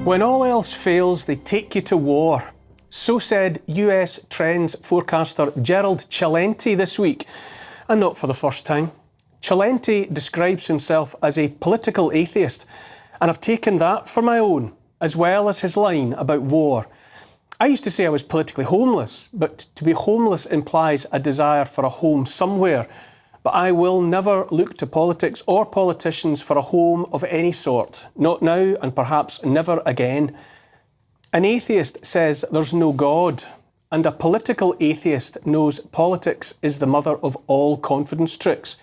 When all else fails, they take you to war. So said US trends forecaster Gerald Celente this week, and not for the first time. Celente describes himself as a political atheist, and I've taken that for my own, as well as his line about war. I used to say I was politically homeless, but to be homeless implies a desire for a home somewhere. But I will never look to politics or politicians for a home of any sort. Not now, and perhaps never again. An atheist says there's no God, and a political atheist knows politics is the mother of all confidence tricks.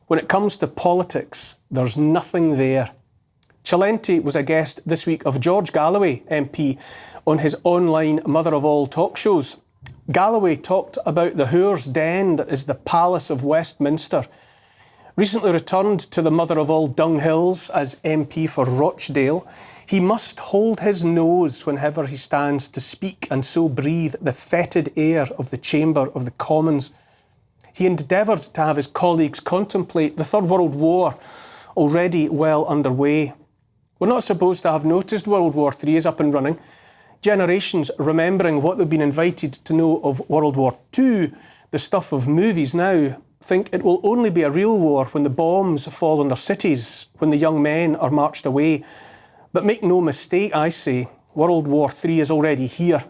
When it comes to politics, there's nothing there. Celente was a guest this week of George Galloway, MP, on his online mother of all talk shows. Galloway talked about the whore's den that is the Palace of Westminster. Recently returned to the mother of all dunghills as MP for Rochdale, he must hold his nose whenever he stands to speak and so breathe the fetid air of the Chamber of the Commons. He endeavoured to have his colleagues contemplate the Third World War, already well underway. We're not supposed to have noticed World War III is up and running. Generations remembering what they've been invited to know of World War II, the stuff of movies now, think it will only be a real war when the bombs fall on their cities, when the young men are marched away. But make no mistake, I say, World War III is already here.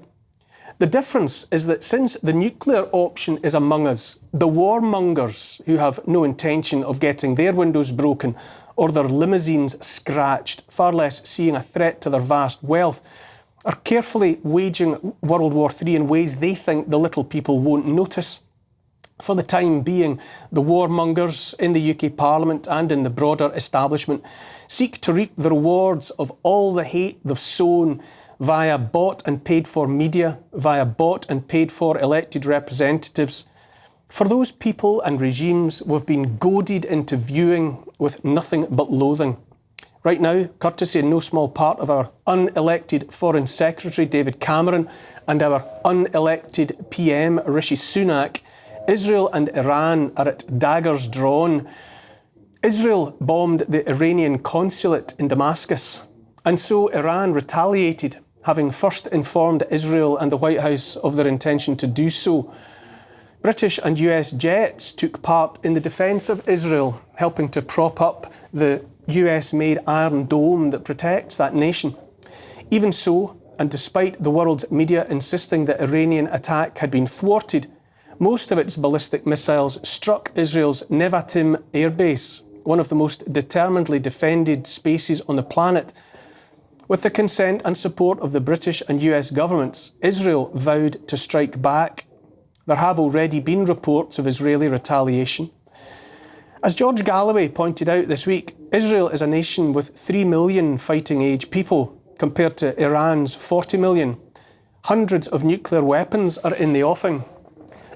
The difference is that since the nuclear option is among us, the warmongers who have no intention of getting their windows broken or their limousines scratched, far less seeing a threat to their vast wealth, are carefully waging World War III in ways they think the little people won't notice. For the time being, the warmongers in the UK Parliament and in the broader establishment seek to reap the rewards of all the hate they've sown via bought and paid for media, via bought and paid for elected representatives. For those people and regimes we've been goaded into viewing with nothing but loathing. Right now, courtesy in no small part of our unelected Foreign Secretary David Cameron and our unelected PM Rishi Sunak, Israel and Iran are at daggers drawn. Israel bombed the Iranian consulate in Damascus, and so Iran retaliated, having first informed Israel and the White House of their intention to do so. British and US jets took part in the defence of Israel, helping to prop up the US-made Iron Dome that protects that nation. Even so, and despite the world's media insisting the Iranian attack had been thwarted, most of its ballistic missiles struck Israel's Nevatim airbase, one of the most determinedly defended spaces on the planet. With the consent and support of the British and US governments, Israel vowed to strike back. There have already been reports of Israeli retaliation. As George Galloway pointed out this week, Israel is a nation with 3 million fighting-age people, compared to Iran's 40 million. Hundreds of nuclear weapons are in the offing.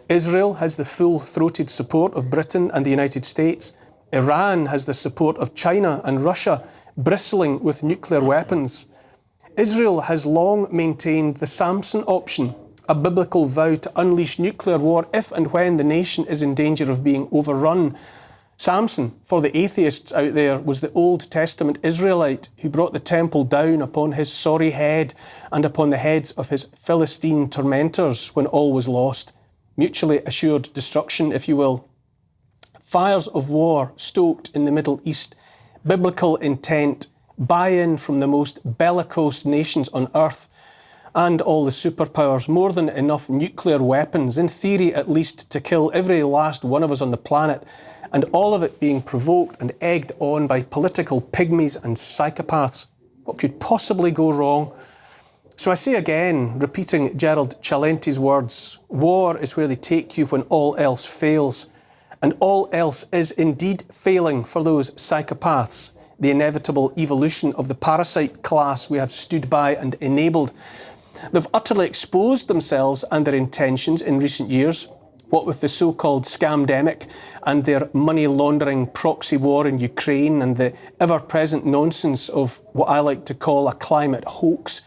Israel has the full-throated support of Britain and the United States. Iran has the support of China and Russia, bristling with nuclear weapons. Israel has long maintained the Samson option, a biblical vow to unleash nuclear war if and when the nation is in danger of being overrun. Samson, for the atheists out there, was the Old Testament Israelite who brought the temple down upon his sorry head and upon the heads of his Philistine tormentors when all was lost. Mutually assured destruction, if you will. Fires of war stoked in the Middle East, biblical intent, buy-in from the most bellicose nations on earth, and all the superpowers, more than enough nuclear weapons, in theory at least, to kill every last one of us on the planet, and all of it being provoked and egged on by political pygmies and psychopaths. What could possibly go wrong? So I say again, repeating Gerald Celente's words, war is where they take you when all else fails. And all else is indeed failing for those psychopaths, the inevitable evolution of the parasite class we have stood by and enabled. They've utterly exposed themselves and their intentions in recent years, what with the so-called scamdemic and their money-laundering proxy war in Ukraine and the ever-present nonsense of what I like to call a climate hoax,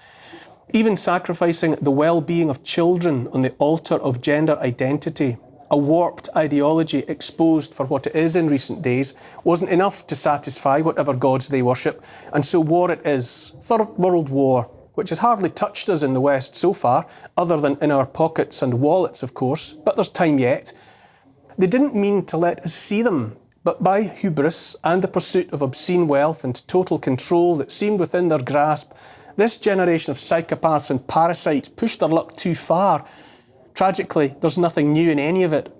even sacrificing the well-being of children on the altar of gender identity. A warped ideology exposed for what it is in recent days wasn't enough to satisfy whatever gods they worship, and so war it is. Third World War. which has hardly touched us in the West so far, other than in our pockets and wallets, of course, but there's time yet. They didn't mean to let us see them, but by hubris and the pursuit of obscene wealth and total control that seemed within their grasp, this generation of psychopaths and parasites pushed their luck too far. Tragically, there's nothing new in any of it.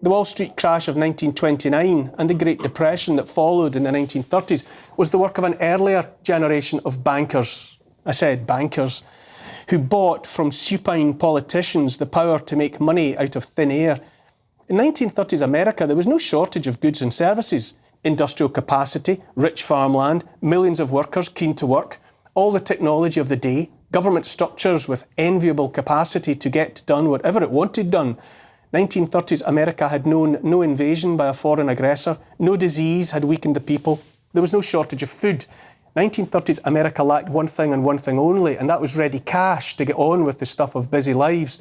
The Wall Street crash of 1929 and the Great Depression that followed in the 1930s was the work of an earlier generation of bankers. I said bankers, who bought from supine politicians the power to make money out of thin air. In 1930s America, there was no shortage of goods and services, industrial capacity, rich farmland, millions of workers keen to work, all the technology of the day, government structures with enviable capacity to get done whatever it wanted done. 1930s America had known no invasion by a foreign aggressor, no disease had weakened the people, there was no shortage of food. 1930s America lacked one thing and one thing only, and that was ready cash to get on with the stuff of busy lives.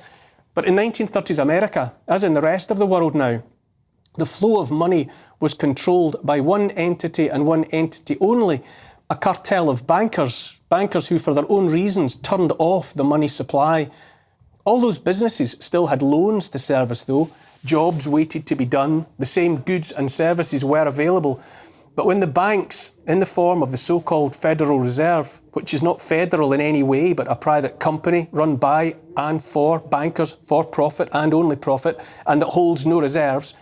But in 1930s America, as in the rest of the world now, the flow of money was controlled by one entity and one entity only, a cartel of bankers who for their own reasons turned off the money supply. All those businesses still had loans to service though, jobs waited to be done, the same goods and services were available. But when the banks, in the form of the so-called Federal Reserve, which is not federal in any way but a private company run by and for bankers for profit and only profit, and that holds no reserves,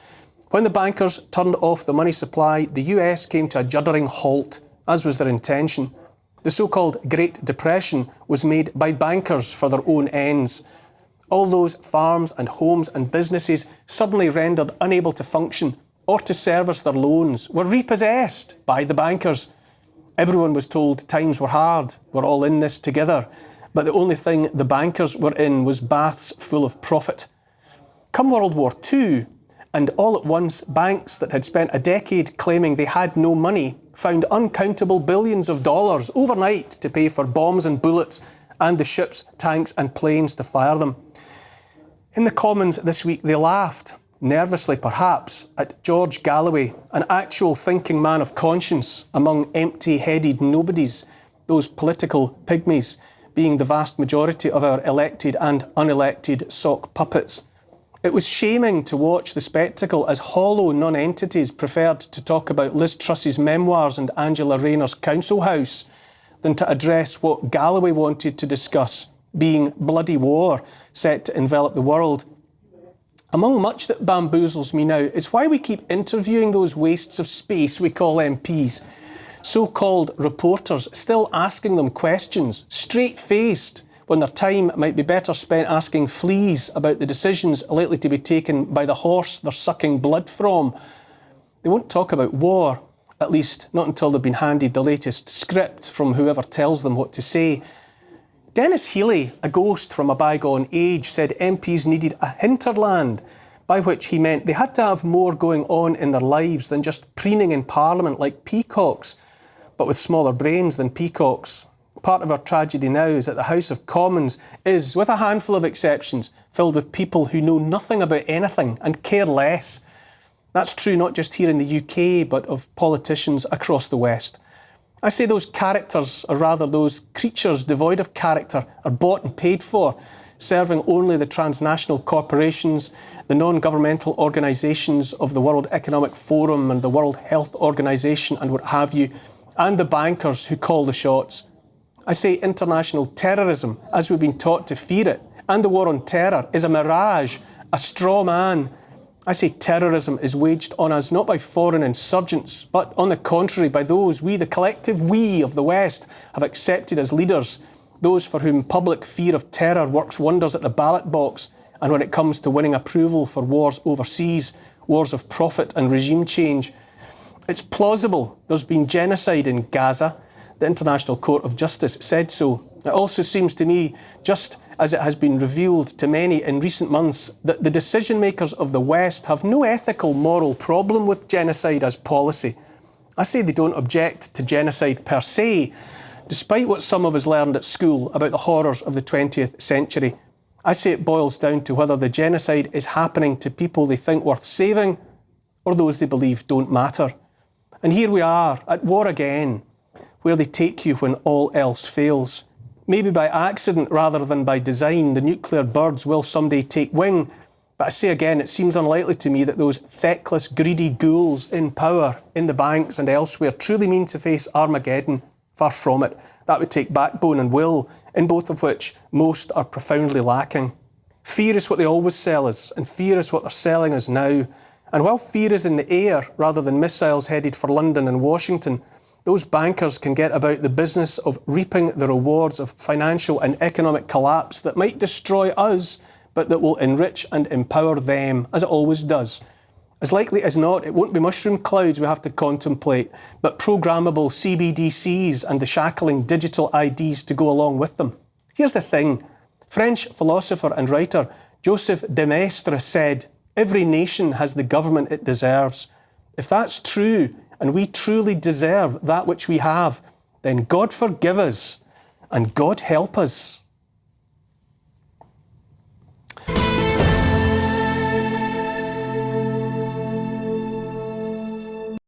when the bankers turned off the money supply, the US came to a juddering halt, as was their intention. The so-called Great Depression was made by bankers for their own ends. All those farms and homes and businesses suddenly rendered unable to function or to service their loans were repossessed by the bankers. Everyone was told times were hard, we're all in this together, but the only thing the bankers were in was baths full of profit. Come World War II, and all at once banks that had spent a decade claiming they had no money found uncountable billions of dollars overnight to pay for bombs and bullets and the ships, tanks and planes to fire them. In the Commons this week they laughed, nervously perhaps, at George Galloway, an actual thinking man of conscience among empty-headed nobodies, those political pygmies being the vast majority of our elected and unelected sock puppets. It was shaming to watch the spectacle as hollow non-entities preferred to talk about Liz Truss's memoirs and Angela Rayner's council house than to address what Galloway wanted to discuss, being bloody war set to envelop the world. Among much that bamboozles me now is why we keep interviewing those wastes of space we call MPs, so-called reporters still asking them questions, straight-faced, when their time might be better spent asking fleas about the decisions likely to be taken by the horse they're sucking blood from. They won't talk about war, at least not until they've been handed the latest script from whoever tells them what to say. Dennis Healey, a ghost from a bygone age, said MPs needed a hinterland, by which he meant they had to have more going on in their lives than just preening in Parliament like peacocks, but with smaller brains than peacocks. Part of our tragedy now is that the House of Commons is, with a handful of exceptions, filled with people who know nothing about anything and care less. That's true not just here in the UK, but of politicians across the West. I say those characters, or rather those creatures devoid of character, are bought and paid for, serving only the transnational corporations, the non-governmental organisations of the World Economic Forum and the World Health Organisation and what have you, and the bankers who call the shots. I say international terrorism, as we've been taught to fear it, and the war on terror is a mirage, a straw man. I say terrorism is waged on us not by foreign insurgents, but on the contrary by those we, the collective we of the West, have accepted as leaders, those for whom public fear of terror works wonders at the ballot box, and when it comes to winning approval for wars overseas, wars of profit and regime change. It's plausible there's been genocide in Gaza. The International Court of Justice said so. It also seems to me, just as it has been revealed to many in recent months, that the decision makers of the West have no ethical, moral problem with genocide as policy. I say they don't object to genocide per se, despite what some of us learned at school about the horrors of the 20th century. I say it boils down to whether the genocide is happening to people they think worth saving or those they believe don't matter. And here we are, at war again, where they take you when all else fails. Maybe by accident rather than by design, the nuclear birds will someday take wing. But I say again, it seems unlikely to me that those feckless, greedy ghouls in power, in the banks and elsewhere, truly mean to face Armageddon. Far from it. That would take backbone and will, in both of which most are profoundly lacking. Fear is what they always sell us, and fear is what they're selling us now. And while fear is in the air rather than missiles headed for London and Washington, those bankers can get about the business of reaping the rewards of financial and economic collapse that might destroy us, but that will enrich and empower them, as it always does. As likely as not, it won't be mushroom clouds we have to contemplate, but programmable CBDCs and the shackling digital IDs to go along with them. Here's the thing. French philosopher and writer Joseph de Maistre said, "Every nation has the government it deserves." If that's true, and we truly deserve that which we have, then God forgive us and God help us.